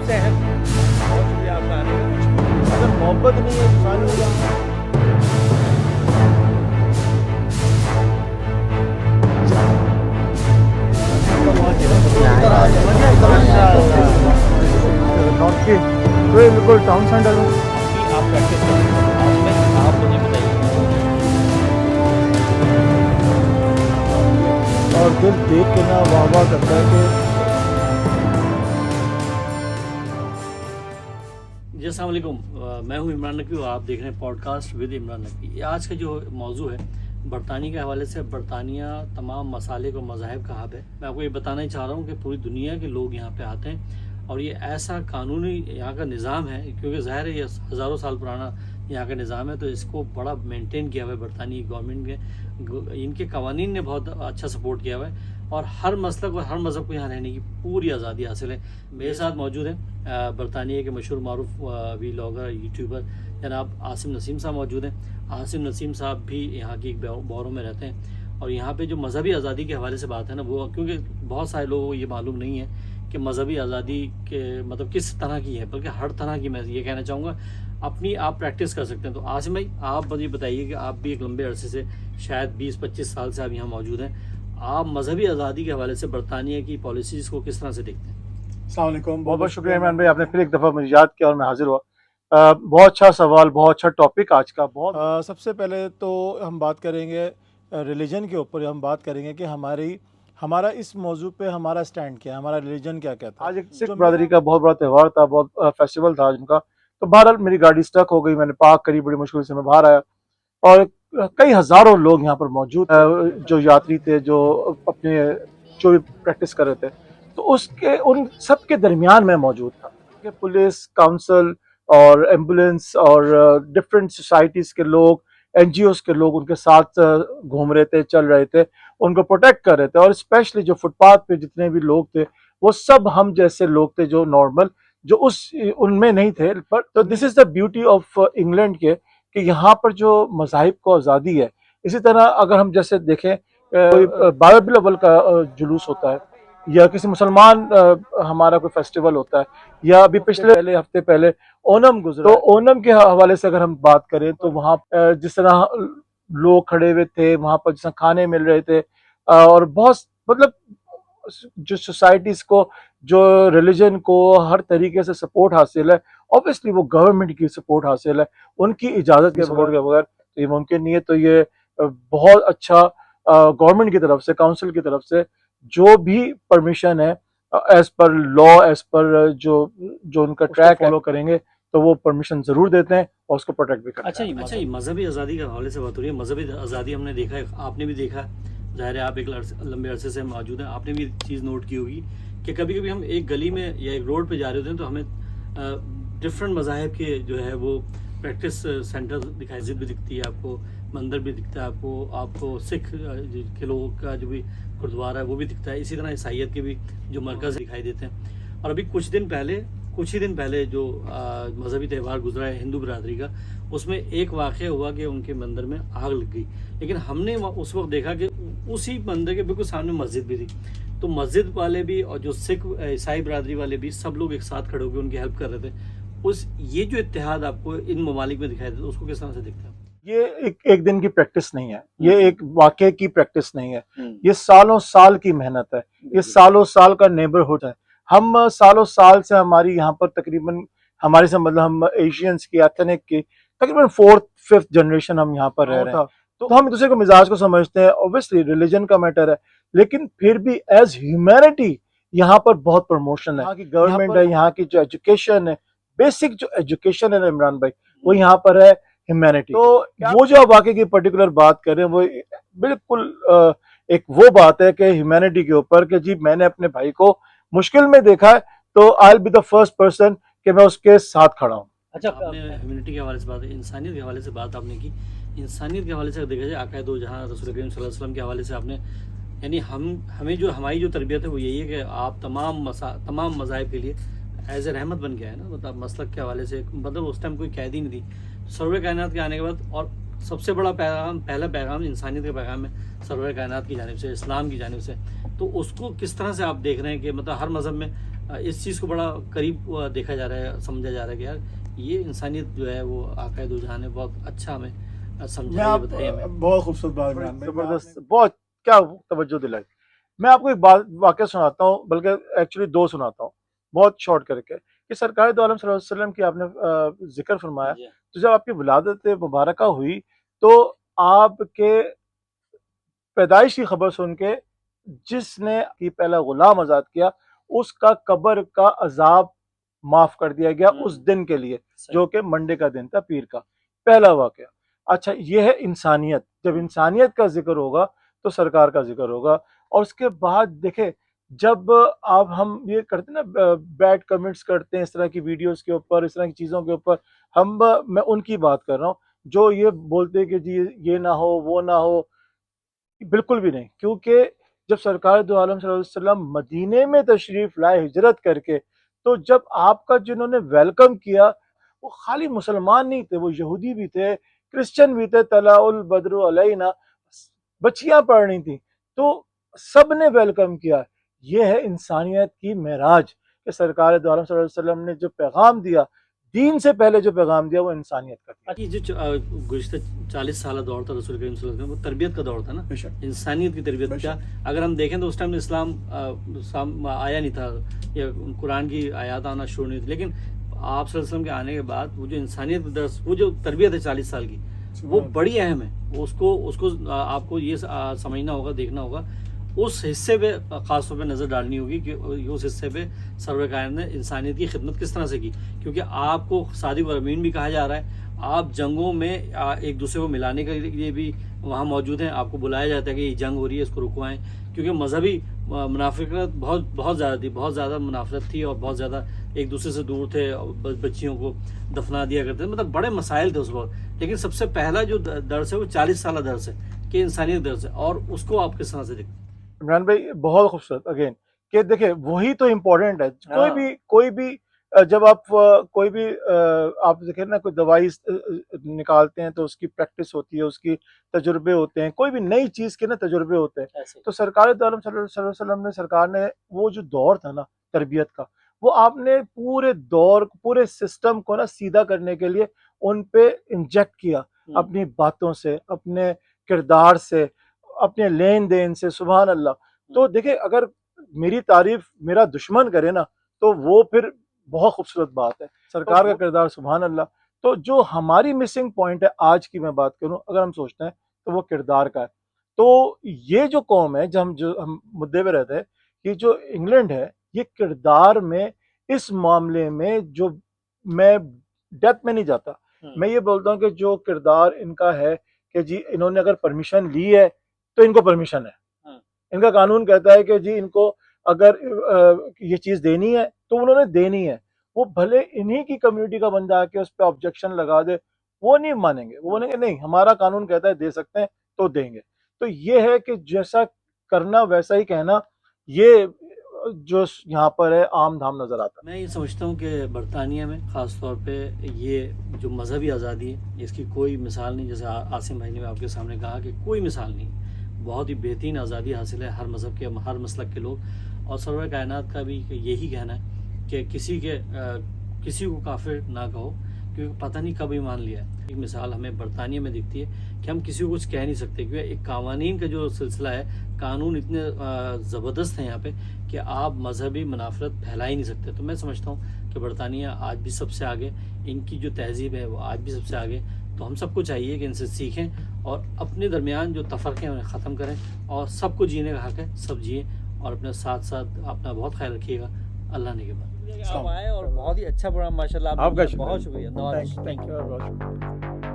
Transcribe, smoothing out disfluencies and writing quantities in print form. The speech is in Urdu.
سب سے اہم بہت شکریہ آپ کا آنے کا. اگر محبت نہیں ہے تو سارے ہو نارتھ کے بالکل ٹاؤن سینٹر میں آپ پریکٹس کریں. آج میں آپ مجھے بتائیے. اور دل دیکھ کے نا واہ واہ کرتا ہے کہ جی السلام علیکم. میں ہوں عمران نقوی اور آپ دیکھ رہے ہیں podcast with Imran Naqvi. آج کا جو موضوع ہے برطانیہ کے حوالے سے. برطانیہ تمام ممالک اور مذاہب کا ہب ہے. میں آپ کو یہ بتانا ہی چاہ رہا ہوں کہ پوری دنیا کے لوگ یہاں پہ آتے ہیں اور یہ ایسا قانونی یہاں کا نظام ہے, کیونکہ ظاہر ہے یہ ہزاروں سال پرانا یہاں کا نظام ہے, تو اس کو بڑا مینٹین کیا ہوا ہے برطانوی گورنمنٹ کے. ان کے قوانین نے بہت اچھا سپورٹ کیا ہوا ہے اور ہر مسلک اور ہر مذہب کو یہاں رہنے کی پوری آزادی حاصل ہے. میرے ساتھ موجود ہیں برطانیہ کے مشہور معروف ویلاگر یوٹیوبر جناب عاصم نسیم صاحب موجود ہیں. عاصم نسیم صاحب بھی یہاں کی ایک بوروں میں رہتے ہیں اور یہاں پہ جو مذہبی آزادی کے حوالے سے بات ہے نا, وہ کیونکہ بہت سارے لوگوں کو یہ معلوم نہیں ہے کہ مذہبی آزادی کے مطلب کس طرح کی ہے, بلکہ ہر طرح کی. میں یہ کہنا چاہوں گا اپنی آپ پریکٹس کر سکتے ہیں. تو عاصم بھائی آپ مجھے بتائیے کہ آپ بھی ایک لمبے عرصے سے شاید 20-25 سال سے آپ یہاں موجود ہیں, آپ مذہبی آزادی کے حوالے سے برطانیہ کی پالیسیز کو کس طرح سے دیکھتے ہیں؟ السلام علیکم. بہت بہت شکریہ عمران بھائی, آپ نے پھر ایک دفعہ مجھے یاد کیا اور میں حاضر ہوا. بہت اچھا سوال, بہت اچھا ٹاپک آج کا. بہت سب سے پہلے تو ہم بات کریں گے ریلیجن کے اوپر. ہم بات کریں گے کہ ہمارا اس موضوع پہ ہمارا سٹینڈ کیا ہے, ہمارا ریلیجن کیا کہتا ہے. آج ایک سکھ برادری کا بہت بڑا تہوار تھا, بہت فیسٹیول تھا آج ان کا. تو بہرحال میری گاڑی سٹک ہو گئی, میں نے پارک کری, بڑی مشکل سے میں باہر آیا اور کئی ہزاروں لوگ یہاں پر موجود جو یاتری تھے, جو بھی پریکٹس کر رہے تھے. تو ان سب کے درمیان میں موجود تھا کہ پولیس, کاؤنسل اور ایمبولینس اور ڈفرینٹ سوسائٹیز کے لوگ, این جی اوز کے لوگ ان کے ساتھ گھوم رہے تھے, چل رہے تھے, ان کو پروٹیکٹ کر رہے تھے. اور اسپیشلی جو فٹ پاتھ پہ جتنے بھی لوگ تھے وہ سب ہم جیسے لوگ تھے, جو نارمل, جو ان میں نہیں تھے. تو دس از دا بیوٹی آف انگلینڈ کے کہ یہاں پر جو مذاہب کو آزادی ہے. اسی طرح اگر ہم جیسے دیکھیں کوئی 12 الاول کا جلوس ہوتا ہے یا کسی مسلمان ہمارا کوئی فیسٹیول ہوتا ہے, یا ابھی پچھلے ہفتے پہلے اونم گزرا, تو اونم کے حوالے سے اگر ہم بات کریں تو وہاں جس طرح لوگ کھڑے ہوئے تھے وہاں پر, جس طرح کھانے مل رہے تھے, اور بہت مطلب جو سوسائٹیز کو, جو ریلیجن کو ہر طریقے سے سپورٹ حاصل ہے. اوبیسلی وہ گورنمنٹ کی سپورٹ حاصل ہے, ان کی اجازت کے سپورٹ کے بغیر یہ ممکن نہیں ہے. تو یہ بہت اچھا گورنمنٹ کی طرف سے, کاؤنسل کی طرف سے جو بھی پرمیشن ہے ایز پر لا, ایز پر جو ان کا ٹریک فالو کریں گے تو وہ پرمیشن ضرور دیتے ہیں اور اس کو پروٹیکٹ بھی کرتے ہیں. اچھا جی, مذہبی آزادی کے حوالے سے بات ہو رہی ہے. مذہبی آزادی ہم نے دیکھا ہے, آپ نے بھی دیکھا ہے, ظاہر ہے آپ ایک لمبے عرصے سے موجود ہیں, آپ نے بھی چیز نوٹ کی ہوگی کہ کبھی کبھی ہم ایک گلی میں یا ایک روڈ پہ جا رہے ہوتے ہیں تو ہمیں ڈفرینٹ مذاہب کے جو ہے وہ پریکٹس سینٹر دکھائی, مسجد بھی دکھتی ہے آپ کو, مندر بھی دکھتا ہے آپ کو سکھ کے لوگوں کا جو بھی گردوارا ہے وہ بھی دکھتا ہے. اسی طرح عیسائیت کے بھی جو مرکز دکھائی دیتے ہیں. اور ابھی کچھ ہی دن پہلے جو مذہبی تہوار گزرا ہے ہندو برادری کا, اس میں ایک واقعہ ہوا کہ ان کے مندر میں آگ لگ گئی. لیکن ہم نے اس وقت دیکھا کہ اسی مندر کے بالکل سامنے مسجد بھی تھی. تو مسجد والے بھی اور جو سکھ عیسائی برادری والے بھی سب لوگ ایک ساتھ کھڑے ہو کے ان کی ہیلپ کر رہے تھے. یہ جو اتحاد آپ کو ان ممالک میں دکھائی دیتا ہے اس کو کس طرح سے دیکھتے ہیں؟ یہ ایک دن کی پریکٹس نہیں ہے, یہ ایک واقعے کی پریکٹس نہیں ہے, یہ سالوں سال کی محنت ہے, یہ سالوں سال کا نیبرہڈ ہے. ہم سالوں سال سے ہماری یہاں پر تقریباً ہمارے سے مطلب ہم ایشینز کی, ایتھنک کی تقریباً 4th-5th جنریشن ہم یہاں پر رہ رہے ہیں. تو ہم دوسرے کو مزاج کو سمجھتے ہیں, اوبیسلی ریلیجن کا میٹر ہے, لیکن پھر بھی ایز ہیومینٹی یہاں پر بہت پروموشن ہے. یہاں کی گورنمنٹ ہے, یہاں کی جو ایجوکیشن ہے, بیسک جو ایجوکیشن ہے نا عمران بھائی, وہ یہاں پر ہے ہیومینٹی. تو وہ جو آپ واقعے کی پرٹیکولر بات کر رہے ہیں وہ بالکل ایک وہ بات ہے کہ ہیومینٹی کے اوپر کہ جی میں نے اپنے بھائی کو مشکل میں دیکھا ہے تو I will be the first person کہ میں اس کے ساتھ کھڑا ہوں. اچھا, آپ نے ہیومینٹی کے حوالے سے بات, انسانیت کے حوالے سے بات آپ نے کی. انسانیت کے حوالے سے دیکھا جائے آقا دو جہاں رسول کریم صلی اللہ علیہ وسلم کے حوالے سے آپ نے, یعنی ہمیں جو ہماری جو تربیت ہے وہ یہی ہے کہ آپ تمام مذاہب کے لیے ایز اے رحمت بن کے آئے نا. مطلب مسلک کے حوالے سے مطلب اس ٹائم کوئی قید ہی نہیں تھی. سرور کائنات کے آنے کے بعد, اور سب سے بڑا پہلا پیغام انسانیت کا پیغام ہے سرور کائنات کی جانب سے, اسلام کی جانب سے. تو اس کو کس طرح سے آپ دیکھ رہے ہیں کہ مطلب ہر مذہب میں اس چیز کو بڑا قریب دیکھا جا رہا ہے, سمجھا جا رہا ہے کہ یار یہ انسانیت جو ہے وہ آقائے دو جہاں نے بہت اچھا ہمیں سمجھا, یہ بتائیے ہمیں. بہت خوبصورت بات عمران بھائی, زبردست, بہت کیا توجہ دلائی. میں آپ کو ایک بات واقعہ سناتا ہوں, بلکہ ایکچولی دو سناتا ہوں بہت شارٹ کر کے, کہ سرکار دو عالم صلی اللہ علیہ وسلم کی آپ نے ذکر فرمایا. تو جب آپ کی ولادت مبارکہ ہوئی تو آپ کے پیدائش کی خبر سن کے جس نے پہلا غلام آزاد کیا اس کا قبر کا عذاب معاف کر دیا گیا اس دن کے لیے, جو کہ منڈے کا دن تھا, پیر کا پہلا واقعہ. اچھا, یہ ہے انسانیت. جب انسانیت کا ذکر ہوگا تو سرکار کا ذکر ہوگا. اور اس کے بعد دیکھیں, جب آپ ہم یہ کرتے ہیں نا بیڈ کمنٹس کرتے ہیں اس طرح کی ویڈیوز کے اوپر, اس طرح کی چیزوں کے اوپر, میں ان کی بات کر رہا ہوں جو یہ بولتے ہیں کہ جی یہ نہ ہو وہ نہ ہو. بالکل بھی نہیں, کیونکہ جب سرکار دو عالم صلی اللہ علیہ وسلم مدینے میں تشریف لائے ہجرت کر کے, تو جب آپ کا جنہوں نے ویلکم کیا وہ خالی مسلمان نہیں تھے, وہ یہودی بھی تھے, کرسچن بھی تھے. طلع البدر علینا, بچیاں پڑھ رہی تھیں, تو سب نے ویلکم کیا. یہ ہے انسانیت کی معراج, کہ سرکار دو عالم صلی اللہ علیہ وسلم نے جو پیغام دیا, دین سے پہلے جو پیغام دیا وہ انسانیت کا دیا. یہ جو گزشتہ 40 سالہ دور تھا رسول کریم صلی اللہ علیہ وسلم, وہ تربیت کا دور تھا نا, انسانیت کی تربیت کا. اگر ہم دیکھیں تو اس ٹائم اسلام آیا نہیں تھا, یا قرآن کی آیات آنا شروع نہیں تھی, لیکن آپ صلی اللہ علیہ وسلم کے آنے کے بعد وہ جو انسانیت کا درس, وہ جو تربیت ہے 40 سال کی, وہ بڑی اہم ہے. اس کو آپ کو یہ سمجھنا ہوگا, دیکھنا ہوگا, اس حصے پہ خاص طور پہ نظر ڈالنی ہوگی کہ اس حصے پہ سرور کائنات نے انسانیت کی خدمت کس طرح سے کی. کیونکہ آپ کو صادق و امین بھی کہا جا رہا ہے, آپ جنگوں میں ایک دوسرے کو ملانے کے لیے بھی وہاں موجود ہیں, آپ کو بلایا جاتا ہے کہ یہ جنگ ہو رہی ہے, اس کو رکوائیں. کیونکہ مذہبی منافقت بہت زیادہ تھی, بہت زیادہ منافرت تھی, اور بہت زیادہ ایک دوسرے سے دور تھے, بچیوں کو دفنا دیا کرتے تھے, مطلب بڑے مسائل تھے اس وقت. لیکن سب سے پہلا جو درس ہے وہ 40 سالہ درس ہے, کہ انسانیت درس ہے, اور اس کو آپ کس طرح سے دیکھتے ہیں؟ عمران بھائی بہت خوبصورت, اگین کہ دیکھیں وہی تو امپورٹنٹ ہے. کوئی بھی جب آپ کوئی بھی آپ دیکھیں نا, کوئی دوائی نکالتے ہیں تو اس کی پریکٹس ہوتی ہے, اس کی تجربے ہوتے ہیں, کوئی بھی نئی چیز کے نا تجربے ہوتے ہیں. تو سرکار دو عالم صلی اللہ علیہ وسلم نے, سرکار نے وہ جو دور تھا نا تربیت کا, وہ آپ نے پورے دور پورے سسٹم کو نا سیدھا کرنے کے لیے ان پہ انجیکٹ کیا, اپنی باتوں سے, اپنے کردار سے, اپنے لین دین سے. سبحان اللہ. تو دیکھیں اگر میری تعریف میرا دشمن کرے نا تو وہ پھر بہت خوبصورت بات ہے. سرکار کا کردار سبحان اللہ. تو جو ہماری مسنگ پوائنٹ ہے آج کی میں بات کروں, اگر ہم سوچتے ہیں تو وہ کردار کا ہے. تو یہ جو قوم ہے, جو ہم مدعے پہ رہتے ہیں, کہ جو انگلینڈ ہے, یہ کردار میں اس معاملے میں, جو میں ڈیپتھ میں نہیں جاتا, میں یہ بولتا ہوں کہ جو کردار ان کا ہے کہ جی انہوں نے اگر پرمیشن لی ہے تو ان کو پرمیشن ہے. ان کا قانون کہتا ہے کہ جی ان کو اگر یہ چیز دینی ہے تو انہوں نے دینی ہے. وہ بھلے انہی کی کمیونٹی کا بندہ آ کے اس پہ آبجیکشن لگا دے, وہ نہیں مانیں گے. وہ بولیں گے نہیں, ہمارا قانون کہتا ہے دے سکتے ہیں تو دیں گے. تو یہ ہے کہ جیسا کرنا ویسا ہی کہنا, یہ جو یہاں پر ہے عام دھام نظر آتا ہے. میں یہ سمجھتا ہوں کہ برطانیہ میں خاص طور پہ یہ جو مذہبی آزادی ہے, اس کی کوئی مثال نہیں. جیسے عاصم بھائی نے آپ کے سامنے کہا کہ کوئی مثال نہیں, بہت ہی بہترین آزادی حاصل ہے ہر مذہب کے, ہر مسلک کے لوگ. اور سرور کائنات کا بھی یہی کہنا ہے کہ کسی کو کافر نہ کہو, کیونکہ پتہ نہیں کب ایمان لیا ہے. ایک مثال ہمیں برطانیہ میں دکھتی ہے کہ ہم کسی کو کچھ کہہ نہیں سکتے, کیونکہ ایک قوانین کا جو سلسلہ ہے, قانون اتنے زبردست ہیں یہاں پہ کہ آپ مذہبی منافرت پھیلا ہی نہیں سکتے. تو میں سمجھتا ہوں کہ برطانیہ آج بھی سب سے آگے, ان کی جو تہذیب ہے وہ آج بھی سب سے آگے. تو ہم سب کو چاہیے کہ ان سے سیکھیں اور اپنے درمیان جو تفرقے ہیں انہیں ختم کریں, اور سب کو جینے کا حق ہے, سب جئیں, اور اپنے ساتھ ساتھ اپنا بہت خیال رکھیے گا. اللہ نے کے بعد آپ آئے, اور بہت ہی اچھا پروگرام ماشاء اللہ. آپ کا بہت شکریہ. Thank you.